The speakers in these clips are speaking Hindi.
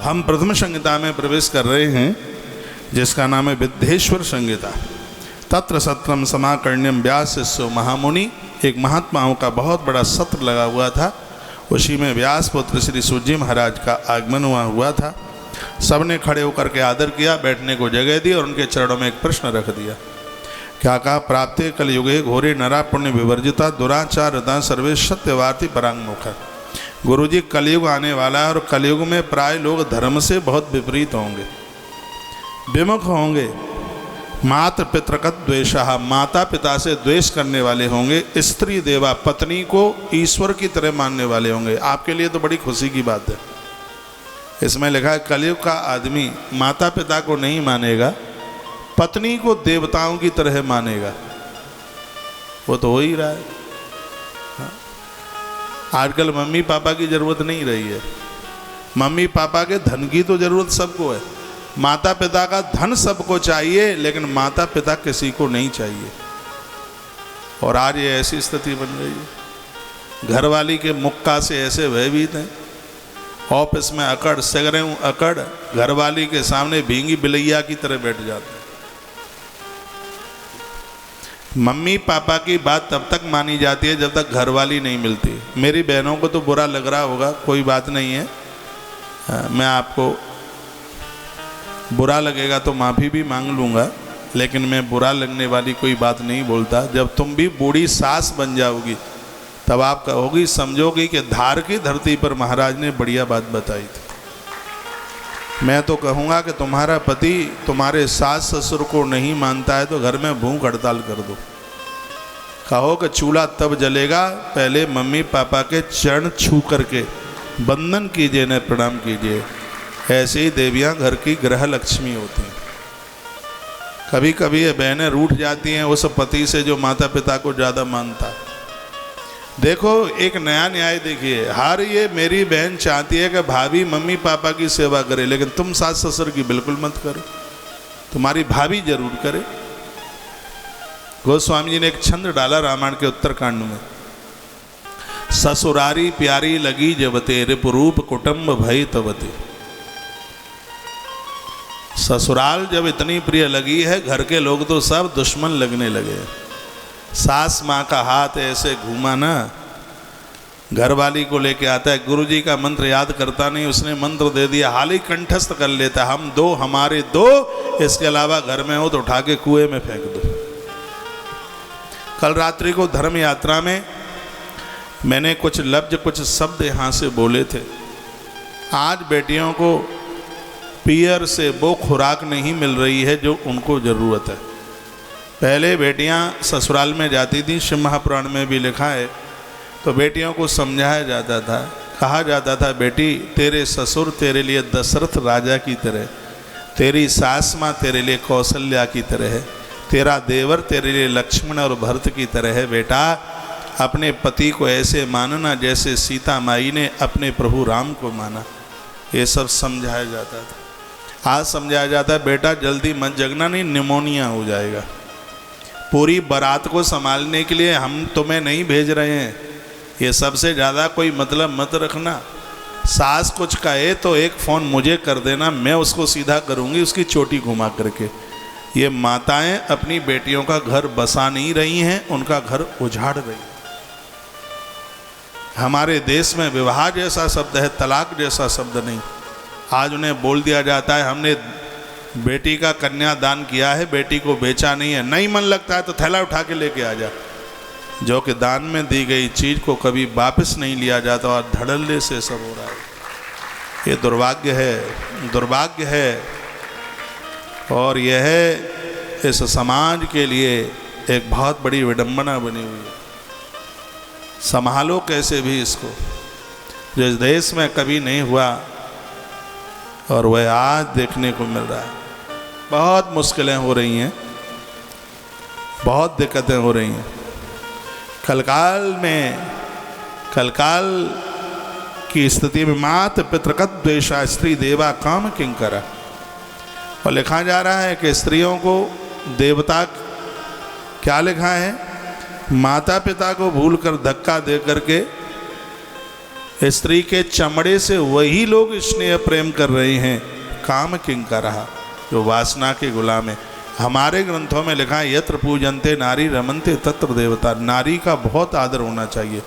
हम प्रथम संहिता में प्रवेश कर रहे हैं, जिसका नाम है विद्येश्वर संहिता। तत्र सत्रम समाकर्ण्यम व्यास शिष्यो महामुनि। एक महात्माओं का बहुत बड़ा सत्र लगा हुआ था, उसी में व्यास पुत्र श्री सूर्य महाराज का आगमन हुआ था। सबने खड़े होकर के आदर किया, बैठने को जगह दी और उनके चरणों में एक प्रश्न रख दिया। क्या कहा? प्राप्ते कलयुगे घोरे नरा पुण्य विवर्जिता दुराचार हृदय सर्वे सत्यवार्ती परांगमुख। गुरुजी, कलयुग आने वाला है और कलयुग में प्राय लोग धर्म से बहुत विपरीत होंगे, विमुख होंगे। मात्र पितृकत द्वेषः, माता पिता से द्वेष करने वाले होंगे। स्त्री देवा, पत्नी को ईश्वर की तरह मानने वाले होंगे। आपके लिए तो बड़ी खुशी की बात है। इसमें लिखा है कलयुग का आदमी माता पिता को नहीं मानेगा, पत्नी को देवताओं की तरह मानेगा। वो तो हो ही रहा है। आजकल मम्मी पापा की जरूरत नहीं रही है। मम्मी पापा के धन की तो जरूरत सबको है। माता पिता का धन सबको चाहिए, लेकिन माता पिता किसी को नहीं चाहिए। और आज ये ऐसी स्थिति बन गई है। घरवाली के मुक्का से ऐसे भयभीत हैं, ऑफिस में अकड़, सिगरेट अकड़, घरवाली के सामने भींगी बिलैया की तरह बैठ जाते हैं। मम्मी पापा की बात तब तक मानी जाती है जब तक घरवाली नहीं मिलती। मेरी बहनों को तो बुरा लग रहा होगा, कोई बात नहीं है। मैं आपको बुरा लगेगा तो माफ़ी भी मांग लूँगा, लेकिन मैं बुरा लगने वाली कोई बात नहीं बोलता। जब तुम भी बूढ़ी सास बन जाओगी तब आप कहोगी, समझोगी कि धार की धरती पर महाराज ने बढ़िया बात बताई थी। मैं तो कहूँगा कि तुम्हारा पति तुम्हारे सास ससुर को नहीं मानता है तो घर में भूख हड़ताल कर दो। कहो कि चूल्हा तब जलेगा, पहले मम्मी पापा के चरण छू करके वंदन कीजिए, न प्रणाम कीजिए। ऐसे ही देवियाँ घर की गृह लक्ष्मी होती हैं। कभी कभी ये बहनें रूठ जाती हैं उस पति से जो माता पिता को ज़्यादा मानता है। देखो, एक नया न्याय देखिए। हर ये मेरी बहन चाहती है कि भाभी मम्मी पापा की सेवा करे, लेकिन तुम सास ससुर की बिल्कुल मत करो। तुम्हारी भाभी जरूर करे। गोस्वामी जी ने एक छंद डाला रामायण के उत्तरकांड में, ससुरारी प्यारी लगी जबते रिपुरूप कुटुंब भय तवते। ससुराल जब इतनी प्रिय लगी है, घर के लोग तो सब दुश्मन लगने लगे। सास माँ का हाथ ऐसे घूमा ना, घरवाली को लेके आता है, गुरुजी का मंत्र याद करता नहीं, उसने मंत्र दे दिया, हाल ही कंठस्थ कर लेता, हम दो हमारे दो, इसके अलावा घर में हो तो उठा के कुएं में फेंक दो। कल रात्रि को धर्म यात्रा में मैंने कुछ लफ्ज, कुछ शब्द यहाँ से बोले थे। आज बेटियों को पियर से वो खुराक नहीं मिल रही है जो उनको ज़रूरत है। पहले बेटियां ससुराल में जाती थी, शिव महापुराण में भी लिखा है, तो बेटियों को समझाया जाता था, कहा जाता था, बेटी तेरे ससुर तेरे लिए दशरथ राजा की तरह, तेरी सास माँ तेरे लिए कौशल्या की तरह है, तेरा देवर तेरे लिए लक्ष्मण और भरत की तरह है। बेटा, अपने पति को ऐसे मानना जैसे सीता माई ने अपने प्रभु राम को माना। ये सब समझाया जाता था। आज समझाया जाता है, बेटा जल्दी मत जगना, नहीं निमोनिया हो जाएगा। पूरी बारात को संभालने के लिए हम तुम्हें नहीं भेज रहे हैं, ये सबसे ज़्यादा कोई मतलब मत रखना। सास कुछ कहे तो एक फ़ोन मुझे कर देना, मैं उसको सीधा करूँगी उसकी चोटी घुमा करके। ये माताएं अपनी बेटियों का घर बसा नहीं रही हैं, उनका घर उजाड़ रही हैं। हमारे देश में विवाह जैसा शब्द है, तलाक जैसा शब्द नहीं। आज उन्हें बोल दिया जाता है, हमने बेटी का कन्यादान किया है, बेटी को बेचा नहीं है। नहीं मन लगता है तो थैला उठा के लेके आ जा। जो कि दान में दी गई चीज़ को कभी वापस नहीं लिया जाता और धड़ल्ले से सब हो रहा है। ये दुर्भाग्य है, दुर्भाग्य है। और यह इस समाज के लिए एक बहुत बड़ी विडंबना बनी हुई है। संभालो कैसे भी इसको, जो इस देश में कभी नहीं हुआ और वह आज देखने को मिल रहा है। बहुत मुश्किलें हो रही हैं, बहुत दिक्कतें हो रही हैं। कलकाल की स्थिति में मात पितृकत द्वेषा स्त्री देवा काम किंकरा। और लिखा जा रहा है कि स्त्रियों को देवता, क्या लिखा है, माता पिता को भूलकर धक्का दे करके स्त्री के चमड़े से वही लोग स्नेह प्रेम कर रहे हैं काम किंकरः, जो वासना के गुलाम है। हमारे ग्रंथों में लिखा है यत्र पूजन्ते नारी रमन्ते तत्र देवता। नारी का बहुत आदर होना चाहिए,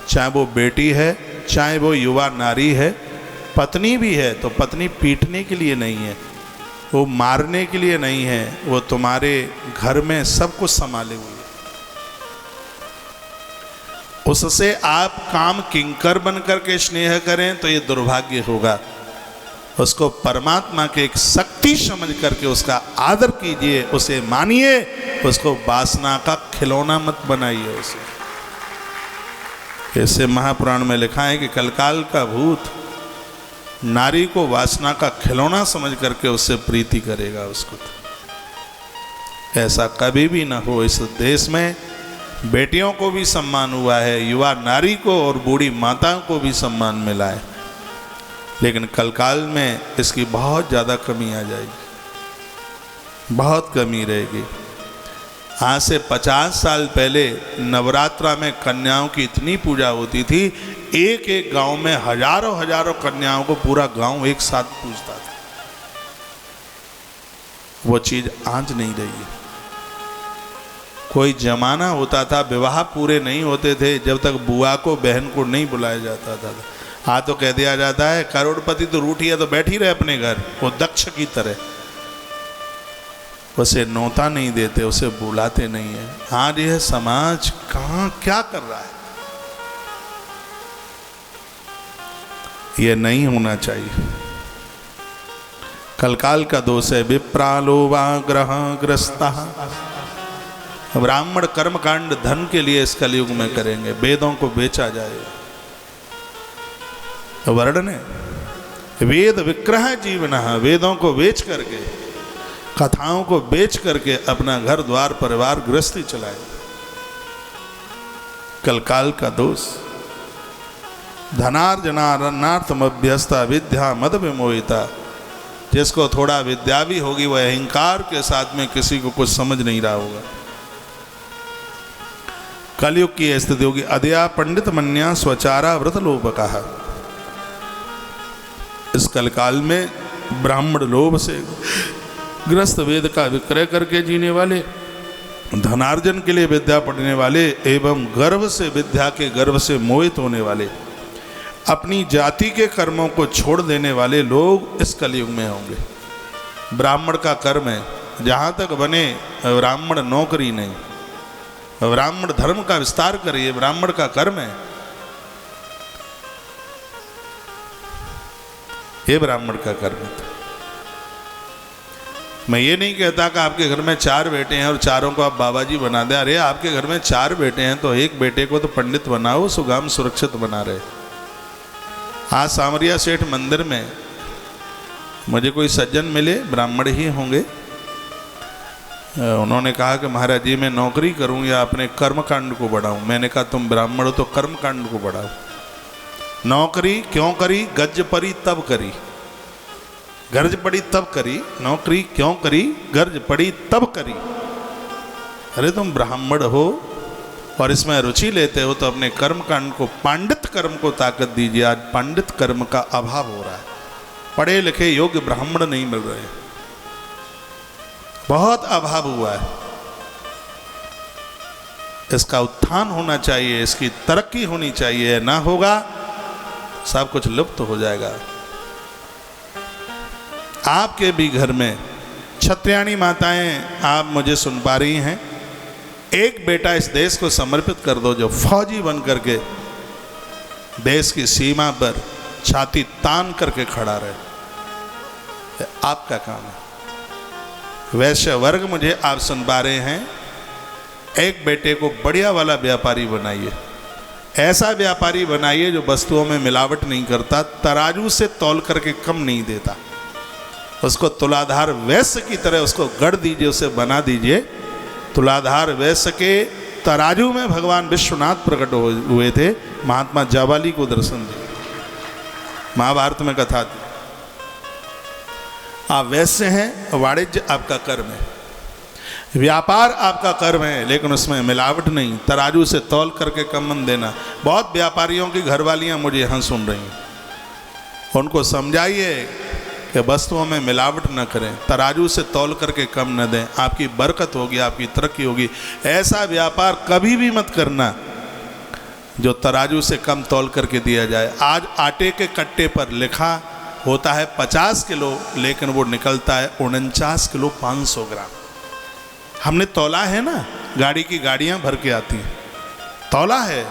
चाहे वो बेटी है, चाहे वो युवा नारी है, पत्नी भी है तो पत्नी पीटने के लिए नहीं है, वो मारने के लिए नहीं है, वो तुम्हारे घर में सब कुछ संभाले हुए। उससे आप काम किंकर बन करके स्नेह करें तो ये दुर्भाग्य होगा। उसको परमात्मा के एक शक्ति समझ करके उसका आदर कीजिए, उसे मानिए, उसको वासना का खिलौना मत बनाइए उसे। ऐसे महापुराण में लिखा है कि कलकाल का भूत नारी को वासना का खिलौना समझ करके उससे प्रीति करेगा उसको। ऐसा कभी भी ना हो। इस देश में बेटियों को भी सम्मान हुआ है, युवा नारी को और बूढ़ी माताओं को भी सम्मान मिला है, लेकिन कलकाल में इसकी बहुत ज़्यादा कमी आ जाएगी, बहुत कमी रहेगी। आज से 50 साल पहले नवरात्रा में कन्याओं की इतनी पूजा होती थी, एक एक गांव में हजारों हजारों कन्याओं को पूरा गांव एक साथ पूजता था। वो चीज़ आज नहीं रही है। कोई जमाना होता था विवाह पूरे नहीं होते थे जब तक बुआ को बहन को नहीं बुलाया जाता था। हाँ तो कह दिया जाता है करोड़पति तो रूठी है तो बैठी रहे अपने घर, वो दक्ष की तरह। उसे नौता नहीं देते, उसे बुलाते नहीं है। आज यह समाज कहाँ क्या कर रहा है, ये नहीं होना चाहिए। कलकाल का दोष है विप्रालोवा ग्रह ग्रस्ता। ब्राह्मण कर्मकांड धन के लिए इस कलयुग में करेंगे, वेदों को बेचा जाएगा। वर्णन है वेद विक्रह जीवनः, वेदों को बेच करके, कथाओं को बेच करके अपना घर द्वार परिवार गृहस्थी चलाए। कलकाल का दोष। धनार्जनार्थमभ्यस्ता विद्या मद विमोहिता। जिसको थोड़ा विद्या भी होगी वह अहंकार के साथ में किसी को कुछ समझ नहीं रहा होगा। कलयुग की स्थिति होगी अदया पंडित मन्या स्वचारा व्रत लोभकः। इस कलकाल में ब्राह्मण लोभ से ग्रस्त वेद का विक्रय करके जीने वाले, धनार्जन के लिए विद्या पढ़ने वाले एवं गर्व से विद्या के गर्व से मोहित होने वाले, अपनी जाति के कर्मों को छोड़ देने वाले लोग इस कलयुग में होंगे। ब्राह्मण का कर्म है, जहाँ तक बने ब्राह्मण नौकरी नहीं, ब्राह्मण धर्म का विस्तार करिए, ब्राह्मण का कर्म है। ये ब्राह्मण का कर्म है। मैं ये नहीं कहता कि आपके घर में 4 बेटे हैं और चारों को आप बाबा जी बना दें। अरे आपके घर में 4 बेटे हैं तो एक बेटे को तो पंडित बनाओ, सुगम सुरक्षित बना रहे। आज सामरिया सेठ मंदिर में मुझे कोई सज्जन मिले, ब्राह्मण ही होंगे। उन्होंने कहा कि महाराज जी मैं नौकरी करूं या अपने कर्मकांड को बढ़ाऊं। मैंने कहा तुम ब्राह्मण हो तो कर्मकांड को बढ़ाओ। नौकरी क्यों करी? गज पड़ी तब करी, गर्ज पड़ी तब करी। नौकरी क्यों करी? गर्ज पड़ी तब करी। अरे तुम ब्राह्मण हो और इसमें रुचि लेते हो तो अपने कर्मकांड को, पांडित कर्म को ताकत दीजिए। आज पांडित कर्म का अभाव हो रहा है, पढ़े लिखे योग्य ब्राह्मण नहीं मिल रहे, बहुत अभाव हुआ है। इसका उत्थान होना चाहिए, इसकी तरक्की होनी चाहिए, ना होगा सब कुछ लुप्त हो जाएगा। आपके भी घर में क्षत्रियाणी माताएं आप मुझे सुन पा रही हैं, एक बेटा इस देश को समर्पित कर दो जो फौजी बन करके देश की सीमा पर छाती तान करके खड़ा रहे। आपका काम है। वैश्य वर्ग मुझे आप सुन पा रहे हैं, एक बेटे को बढ़िया वाला व्यापारी बनाइए, ऐसा व्यापारी बनाइए जो वस्तुओं में मिलावट नहीं करता, तराजू से तौल करके कम नहीं देता। उसको तुलाधार वैश्य की तरह उसको गढ़ दीजिए, उसे बना दीजिए। तुलाधार वैश्य के तराजू में भगवान विश्वनाथ प्रकट हुए थे, महात्मा जाबाली को दर्शन दिए, महाभारत में कथा थी। आप वैश्य हैं, वाणिज्य आपका कर्म है। व्यापार आपका कर्म है, लेकिन उसमें मिलावट नहीं। तराजू से तौल करके कम देना। बहुत व्यापारियों की घरवालियां मुझे यहाँ सुन रही हैं, उनको समझाइए कि वस्तुओं में मिलावट न करें, तराजू से तौल करके कम न दें, आपकी बरकत होगी, आपकी तरक्की होगी। ऐसा व्यापार कभी भी मत करना जो तराजू से कम तौल करके दिया जाए। आज आटे के कट्टे पर लिखा होता है 50 किलो, लेकिन वो निकलता है 49 किलो 500 ग्राम। हमने तौला है ना, गाड़ी की गाड़ियाँ भर के आती हैं, तौला है।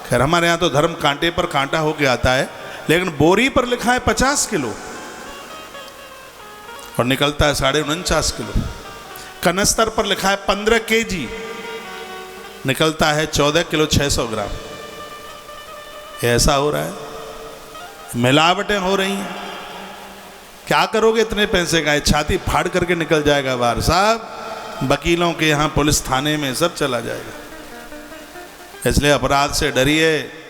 खैर हमारे यहाँ तो धर्म कांटे पर कांटा होके आता है, लेकिन बोरी पर लिखा है 50 किलो और निकलता है 49.5 किलो। कनस्तर पर लिखा है 15 केजी, निकलता है 14 किलो 600 ग्राम। ऐसा हो रहा है, मिलावटें हो रही हैं। क्या करोगे इतने पैसे का? छाती फाड़ करके निकल जाएगा बाहर साहब, वकीलों के यहाँ, पुलिस थाने में सब चला जाएगा। इसलिए अपराध से डरिए।